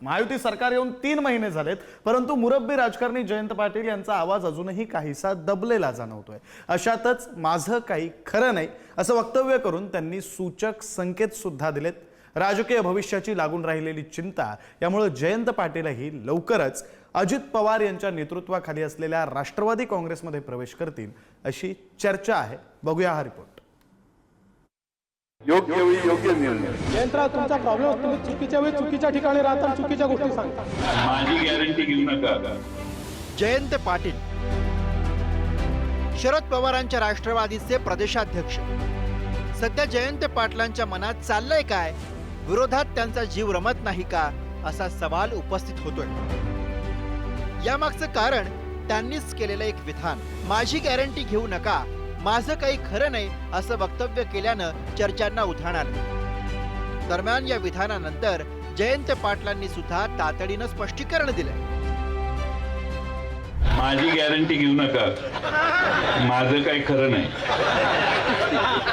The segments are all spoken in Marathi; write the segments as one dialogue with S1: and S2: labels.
S1: महायुती सरकार येऊन 3 महिने झालेत, परंतु मुरब्बी राजकारणी जयंत पाटील यांचा आवाज अजूनही काहीसा दबलेला जाणवतोय। अशातच माझं काही खरं नाही असं वक्तव्य करून त्यांनी सूचक संकेत सुद्धा दिलेत। राजकीय भविष्याची लागून राहिलेली चिंता यामुळे जयंत पाटीलही लवकरच अजित पवार यांच्या नेतृत्वाखाली असलेल्या राष्ट्रवादी काँग्रेसमध्ये प्रवेश करतील अशी चर्चा आहे। बघूया हा रिपोर्ट।
S2: योग्य वेळी योग्य निर्णय।
S3: जयंतराव, तुमचा प्रॉब्लेम तुम्ही चुकीच्या वेळी चुकीच्या ठिकाणी राहता आणि चुकीच्या गोष्टी सांगता।
S2: माझी गॅरंटी घेऊ नका।
S4: जयंत पाटील शरद पवारांच्या राष्ट्रवादीचे प्रदेशाध्यक्ष। सध्या जयंत पाटलांच्या मनात चाललंय काय? विरोधात त्यांचा जीव रमत नाही का असा सवाल उपस्थित होतोय। यामागचं कारण त्यांनीच केलेलं एक विधान, माझी गॅरंटी घेऊ नका, माझं काही खरं नाही असं वक्तव्य केल्यानं चर्चांना उधाण आलं। दरम्यान या विधानानंतर जयंत पाटलांनी सुद्धा तातडीनं स्पष्टीकरण दिलंय।
S2: माझी गॅरंटी घेऊ नका, माझं काही खरं नाही।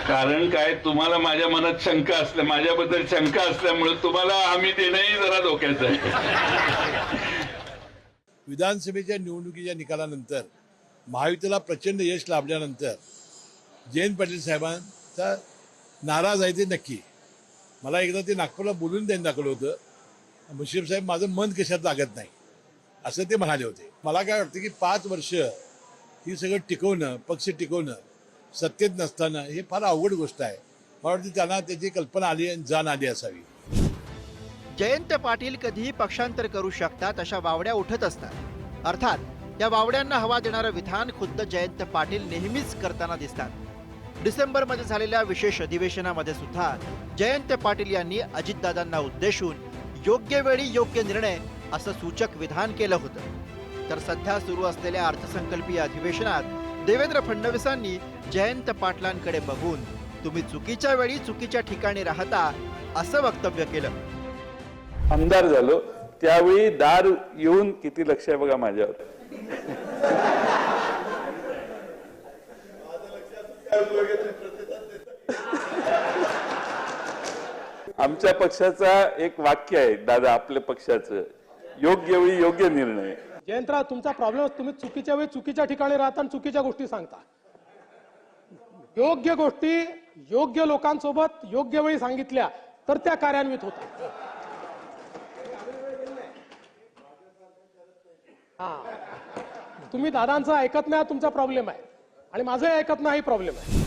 S2: कारण काय, तुम्हाला माझ्या मनात शंका असल्या, माझ्याबद्दल शंका असल्यामुळे तुम्हाला आम्ही देणंही जरा धोक्याचं आहे।
S5: विधानसभेच्या निवडणुकीच्या निकालानंतर महायुतीला प्रचंड यश लाभल्यानंतर जयंत पाटील साहेबांचा नाराज आहे ते नक्की। मला एकदा ते नागपूरला बोलून त्यांनी दाखवलं होतं, मुश्रीफ साहेब माझं मन कशात लागत नाही असं ते म्हणाले होते। मला काय वाटतं की 5 वर्ष ही सगळं टिकवणं, पक्ष टिकवणं सत्तेत नसताना हे फार अवघड गोष्ट आहे। मला वाटतं त्यांना त्याची कल्पना आली आणि जाण आली असावी।
S4: जयंत पाटील कधीही पक्षांतर करू शकतात अशा वावड्या उठत असतात। अर्थात या वावड्यांना हवा देणारं विधान खुद्द जयंत पाटील नेहमीच करताना दिसतात। डिसेंबरमध्ये झालेल्या विशेष अधिवेशनामध्ये सुद्धा जयंत पाटील यांनी अजितदादांना उद्देशून योग्य वेळी योग्य निर्णय असं सूचक विधान केलं होतं। तर सध्या सुरू असलेल्या अर्थसंकल्पीय अधिवेशनात देवेंद्र फडणवीसांनी जयंत पाटलांकडे बघून तुम्ही चुकीच्या वेळी चुकीच्या ठिकाणी राहता असं वक्तव्य केलं।
S2: आमदार झालो त्यावेळी दार येऊन किती लक्ष आहे बघा माझ्यावर। आमच्या पक्षाचा एक वाक्य आहे दादा, आपल्या पक्षाचं, योग्य वेळी योग्य निर्णय।
S3: जयंतराव, तुमचा प्रॉब्लेम तुम्ही चुकीच्या वेळी चुकीच्या ठिकाणी राहता आणि चुकीच्या गोष्टी सांगता। योग्य गोष्टी योग्य लोकांसोबत योग्य वेळी सांगितल्या तर त्या कार्यान्वित होतात। तुम्ही दादांचं ऐकत नाही, तुमचा प्रॉब्लेम आहे, आणि माझं ऐकत नाही प्रॉब्लेम आहे।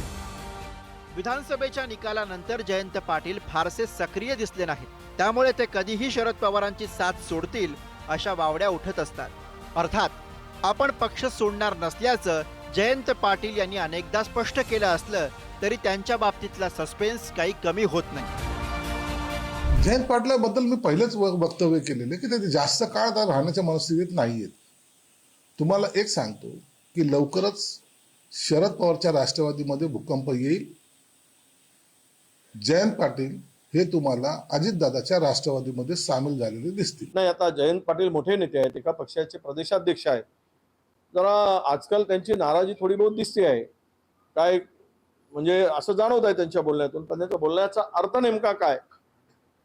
S4: विधानसभेच्या निकालानंतर जयंत पाटील फारसे सक्रिय दिसले नाहीत, त्यामुळे ते कधीही शरद पवारांची साथ सोडतील अशा वावड्या उठत असतात। अर्थात आपण पक्ष सोडणार नसल्याचं जयंत पाटील यांनी अनेकदा स्पष्ट केलं असलं तरी त्यांच्या बाबतीतला सस्पेन्स काही कमी होत नाही।
S6: जयंत पाटलाबद्दल मी पहिलेच वक्तव्य केलेलं की ते जास्त काळ त्या राहण्याच्या मनस्थितीत नाहीयेत। तुम्हाला एक सांगतो की लवकरच शरद पवारच्या राष्ट्रवादीमध्ये भूकंप येईल। जयंत पाटील हे तुम्हाला अजितदादाच्या राष्ट्रवादीमध्ये सामील झालेले दिसतील।
S7: नाही, आता जयंत पाटील मोठे नेते आहेत, एका पक्षाचे प्रदेशाध्यक्ष आहेत। जरा आजकाल त्यांची नाराजी थोडी बहुत दिसते आहे। काय म्हणजे असं जाणवत आहे त्यांच्या बोलण्यातून, पण त्यांच्या बोलण्याचा अर्थ नेमका काय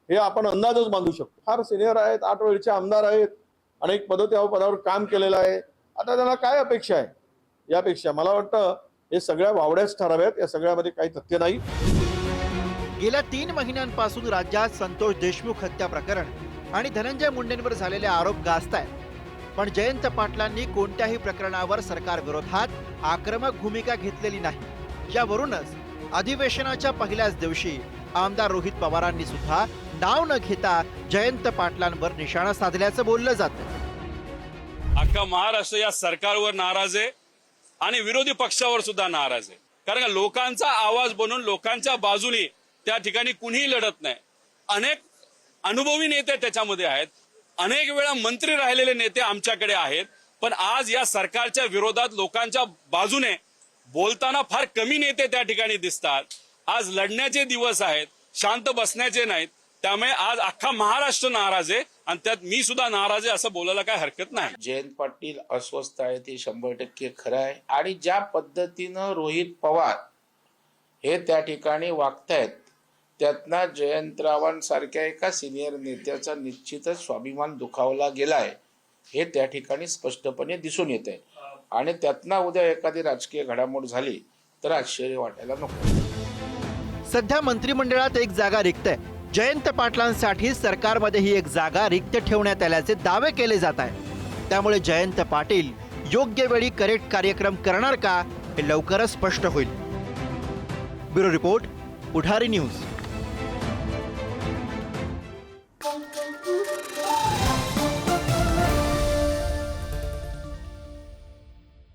S7: हे आपण अंदाजच बांधू शकतो। फार सिनियर आहेत, 8 वेळचे आमदार आहेत, अनेक त्या पदावर काम केलेलं आहे। आता त्यांना काय अपेक्षा आहे? यापेक्षा मला वाटतं हे सगळ्या वावड्याच ठराव्यात, या सगळ्यामध्ये काही तथ्य नाही।
S4: गेल्या 3 महिन्यांपासून राज्यात संतोष देशमुख हत्या प्रकरण आणि धनंजय मुंडेंवर झालेले आरोप गाजतायत, पण जयंत पाटलांनी कोणत्याही प्रकरणावर सरकार विरोधात आक्रमक भूमिका घेतलेली नाही। यावरूनच अधिवेशनाच्या पहिल्याच दिवशी आमदार रोहित पवारांनी सुद्धा नाव न घेता जयंत पाटलांवर निशाणा साधल्याचं बोललं जातं।
S8: अख्खा महाराष्ट्र या सरकारवर नाराज आहे आणि विरोधी पक्षावर सुद्धा नाराज आहे। कारण लोकांचा आवाज बनून लोकांच्या बाजूने त्या ठिकाणी कुणीही लढत नाही। अनेक अनुभवी नेते त्याच्यामध्ये आहेत, अनेक वेळा मंत्री राहिलेले नेते आमच्याकडे आहेत, पण आज या सरकारच्या विरोधात लोकांच्या बाजूने बोलताना फार कमी नेते त्या ठिकाणी दिसतात। आज लढण्याचे दिवस आहेत, शांत बसण्याचे नाहीत। त्यामुळे आज अख्खा महाराष्ट्र नाराज आहे आणि त्यात मी सुद्धा नाराज आहे असं बोलायला काय हरकत नाही।
S9: जयंत पाटील अस्वस्थ आहे ते 100% खरं आहे, आणि ज्या पद्धतीनं रोहित पवार हे त्या ठिकाणी वागतायत त्यातनं जयंतरावांसारख्या एका सिनियर नेत्याचा निश्चितच स्वाभिमान दुखावला गेलाय हे त्या ठिकाणी स्पष्टपणे दिसून येत आहे. आणि त्यातनं उद्या एखादी राजकीय घडामोड झाली तर आश्चर्य वाटायला नको.
S4: सध्या मंत्रिमंडळात एक जागा रिक्त आहे. जयंत पाटलांसाठी सरकारमध्ये ही एक जागा रिक्त ठेवण्यात आल्याचे दावे केले जात आहेत. त्यामुळे जयंत पाटील योग्य वेळी करेक्ट कार्यक्रम करणार का हे लवकरच स्पष्ट होईल. ब्युरो रिपोर्ट, पुढारी न्यूज.